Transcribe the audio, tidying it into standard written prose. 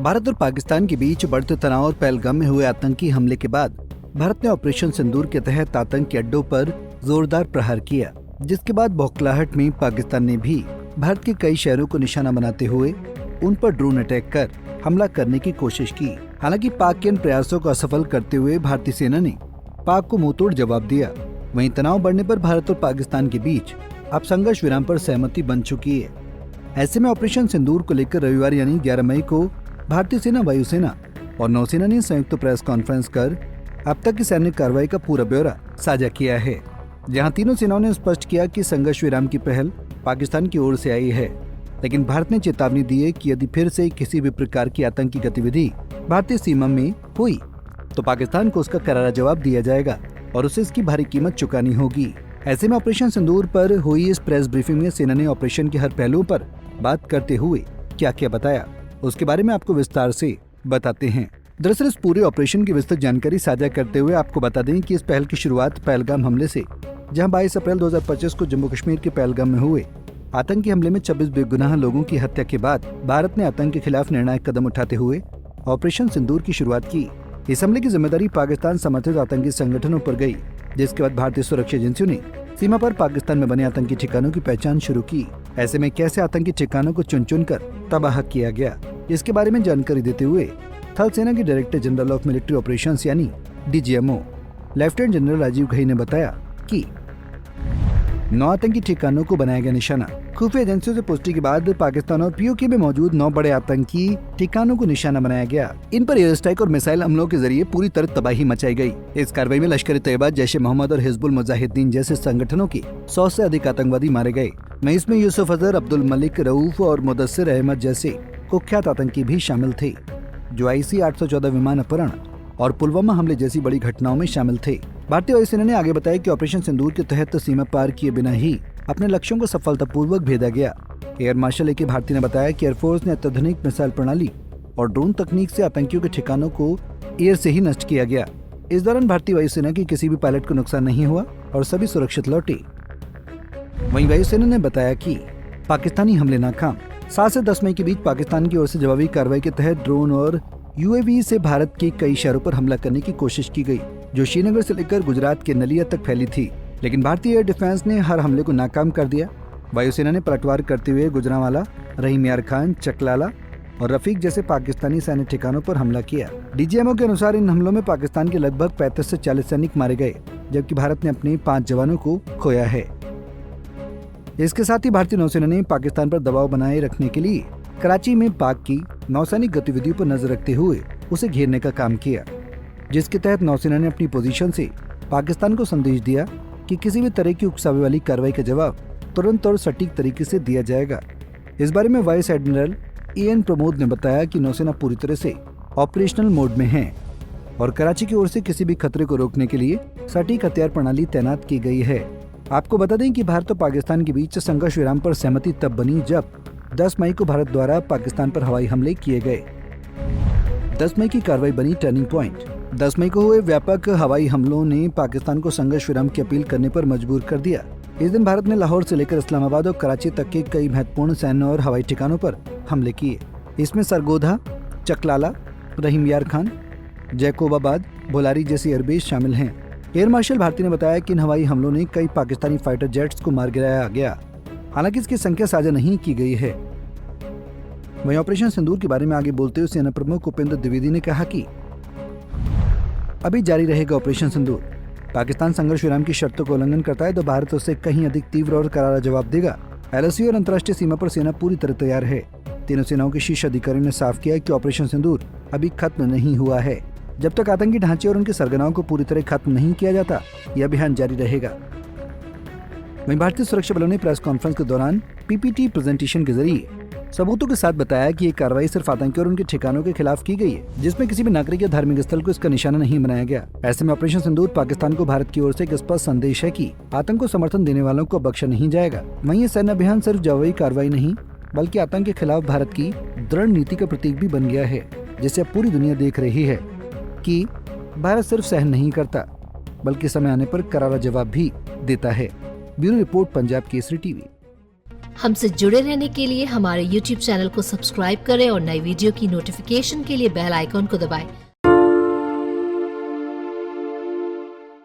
भारत और पाकिस्तान के बीच बढ़ते तनाव और पहलगाम में हुए आतंकी हमले के बाद भारत ने ऑपरेशन सिंदूर के तहत आतंकी अड्डों पर जोरदार प्रहार किया, जिसके बाद बौखलाहट में पाकिस्तान ने भी भारत के कई शहरों को निशाना बनाते हुए उन पर ड्रोन अटैक कर हमला करने की कोशिश की। हालांकि पाक के इन प्रयासों को असफल करते हुए भारतीय सेना ने पाक को मुंहतोड़ जवाब दिया। वहीं तनाव बढ़ने पर भारत और पाकिस्तान के बीच अब संघर्ष विराम पर सहमति बन चुकी है। ऐसे में ऑपरेशन सिंदूर को लेकर रविवार यानी 11 मई को भारतीय सेना, वायुसेना और नौसेना ने संयुक्त प्रेस कॉन्फ्रेंस कर अब तक की सैन्य कार्रवाई का पूरा ब्यौरा साझा किया है, जहां तीनों सेनाओं ने स्पष्ट किया कि संघर्ष विराम की पहल पाकिस्तान की ओर से आई है, लेकिन भारत ने चेतावनी दी है कि यदि फिर से किसी भी प्रकार की आतंकी गतिविधि भारतीय सीमा में हुई तो पाकिस्तान को उसका करारा जवाब दिया जाएगा और उसे इसकी भारी कीमत चुकानी होगी। ऐसे में ऑपरेशन सिंदूर पर हुई इस प्रेस ब्रीफिंग में सेना ने ऑपरेशन के हर पहलुओं पर बात करते हुए क्या क्या बताया, उसके बारे में आपको विस्तार से बताते हैं। दरअसल इस पूरे ऑपरेशन की विस्तृत जानकारी साझा करते हुए आपको बता दें कि इस पहल की शुरुआत पहलगाम हमले से, जहां 22 अप्रैल 2025 को जम्मू कश्मीर के पहलगाम में हुए आतंकी हमले में 26 बेगुनाह लोगों की हत्या के बाद भारत ने आतंक के खिलाफ निर्णायक कदम उठाते हुए ऑपरेशन सिंदूर की शुरुआत की। इस हमले की जिम्मेदारी पाकिस्तान समर्थित आतंकी संगठनों पर गई, जिसके बाद भारतीय सुरक्षा एजेंसियों ने सीमा पर पाकिस्तान में बने आतंकी ठिकानों की पहचान शुरू की। ऐसे में कैसे आतंकी ठिकानों को चुन चुन कर तबाह किया गया, इसके बारे में जानकारी देते हुए थल सेना के director general of military operations यानी DGMO lieutenant general Rajiv Ghai ने बताया कि 9 आतंकी ठिकानों को बनाया गया निशाना। खुफिया एजेंसियों से पुष्टि के बाद पाकिस्तान और POK में मौजूद 9 बड़े आतंकी ठिकानों को निशाना बनाया गया। इन पर एयर स्ट्राइक और मिसाइल हमलों के जरिए पूरी तरह तबाही मचाई गई। इस कार्रवाई में लश्कर तैयबा, जैश ए मोहम्मद और हिजबुल मुजाहिदीन जैसे संगठनों के 100 से अधिक आतंकवादी मारे गए। वहीं इसमें यूसुफ अजहर, अब्दुल मलिक रऊफ और मुदस्सिर अहमद जैसे कुख्यात आतंकी भी शामिल थे, जो IC 814 विमान अपहरण और पुलवामा हमले जैसी बड़ी घटनाओं में शामिल थे। भारतीय वायुसेना ने आगे बताया कि ऑपरेशन सिंदूर के तहत सीमा पार किए बिना ही अपने लक्ष्यों को सफलतापूर्वक भेदा गया। एयर मार्शल AK भारती ने बताया कि एयरफोर्स ने अत्याधुनिक मिसाइल प्रणाली और ड्रोन तकनीक से आतंकियों के ठिकानों को एयर से ही नष्ट किया गया। इस दौरान भारतीय वायुसेना के किसी भी पायलट को नुकसान नहीं हुआ और सभी सुरक्षित लौटे। वहीं वायुसेना ने बताया कि पाकिस्तानी हमले नाकाम। 7 से 10 मई के बीच पाकिस्तान की ओर से जवाबी कार्रवाई के तहत ड्रोन और UAV से भारत के कई शहरों पर हमला करने की कोशिश की गई, जो श्रीनगर से लेकर गुजरात के नलिया तक फैली थी, लेकिन भारतीय एयर डिफेंस ने हर हमले को नाकाम कर दिया। वायुसेना ने पलटवार करते हुए गुजरांवाला, रहीम यार खान, चकलाला और रफीक जैसे पाकिस्तानी सैन्य ठिकानों पर हमला किया। DGMO के अनुसार इन हमलों में पाकिस्तान के लगभग 35 से 40 सैनिक मारे गए, जबकि भारत ने अपने 5 जवानों को खोया है। इसके साथ ही भारतीय नौसेना ने पाकिस्तान पर दबाव बनाए रखने के लिए कराची में पाक की नौसैनिक गतिविधियों पर नजर रखते हुए उसे घेरने का काम किया, जिसके तहत नौसेना ने अपनी पोजीशन से पाकिस्तान को संदेश दिया कि किसी भी तरह की उकसावे वाली कार्रवाई का जवाब तुरंत और सटीक तरीके से दिया जाएगा। इस बारे में वाइस एडमिरल EN प्रमोद ने बताया कि नौसेना पूरी तरह से ऑपरेशनल मोड में है और कराची की ओर से किसी भी खतरे को रोकने के लिए सटीक हथियार प्रणाली तैनात की गई है। आपको बता दें कि भारत और पाकिस्तान के बीच संघर्ष विराम पर सहमति तब बनी जब 10 मई को भारत द्वारा पाकिस्तान पर हवाई हमले किए गए। 10 मई की कार्रवाई बनी टर्निंग पॉइंट। 10 मई को हुए व्यापक हवाई हमलों ने पाकिस्तान को संघर्ष विराम की अपील करने पर मजबूर कर दिया। इस दिन भारत ने लाहौर से लेकर इस्लामाबाद और कराची तक के कई महत्वपूर्ण सैन्य और हवाई ठिकानों पर हमले किए। इसमें सरगोधा, चकलाला, रहीम यार खान, जैकोबाबाद, भोलारी जैसी एयरबेस शामिल हैं। एयर मार्शल भारती ने बताया कि इन हवाई हमलों ने कई पाकिस्तानी फाइटर जेट्स को मार गिराया गया, हालांकि इसकी संख्या साझा नहीं की गई है। वहीं ऑपरेशन सिंदूर के बारे में आगे बोलते हुए सेना प्रमुख उपेंद्र द्विवेदी ने कहा कि अभी जारी रहेगा ऑपरेशन सिंदूर। पाकिस्तान संघर्ष विराम की शर्तों का उल्लंघन करता है तो भारत उससे कहीं अधिक तीव्र और करारा जवाब देगा। LOC और अंतर्राष्ट्रीय सीमा पर सेना पूरी तरह तैयार है। तीनों सेनाओं के शीर्ष अधिकारियों ने साफ किया कि ऑपरेशन सिंदूर अभी खत्म नहीं हुआ है। जब तक आतंकी ढांचे और उनके सरगनाओं को पूरी तरह खत्म नहीं किया जाता, यह अभियान जारी रहेगा। वहीं भारतीय सुरक्षा बलों ने प्रेस कॉन्फ्रेंस के दौरान PPT प्रेजेंटेशन के जरिए सबूतों के साथ बताया कि ये कार्रवाई सिर्फ आतंकियों और उनके ठिकानों के खिलाफ की गई है, जिसमें किसी भी नागरिक या धार्मिक स्थल को इसका निशाना नहीं बनाया गया। ऐसे में ऑपरेशन सिंदूर पाकिस्तान को भारत की ओर से एक स्पष्ट संदेश है कि आतंक को समर्थन देने वालों को बख्शा नहीं जाएगा। वहीं ये सैन्य अभियान सिर्फ जवाबी कार्रवाई नहीं, बल्कि आतंक के खिलाफ भारत की दृढ़ नीति का प्रतीक भी बन गया है, जिसे अब पूरी दुनिया देख रही है कि भारत सिर्फ सहन नहीं करता, बल्कि समय आने पर करारा जवाब भी देता है। Bureau report, Punjab Kesari TV। हमसे जुड़े रहने के लिए हमारे YouTube चैनल को सब्सक्राइब करें और नई वीडियो की नोटिफिकेशन के लिए बेल आइकॉन को दबाएं।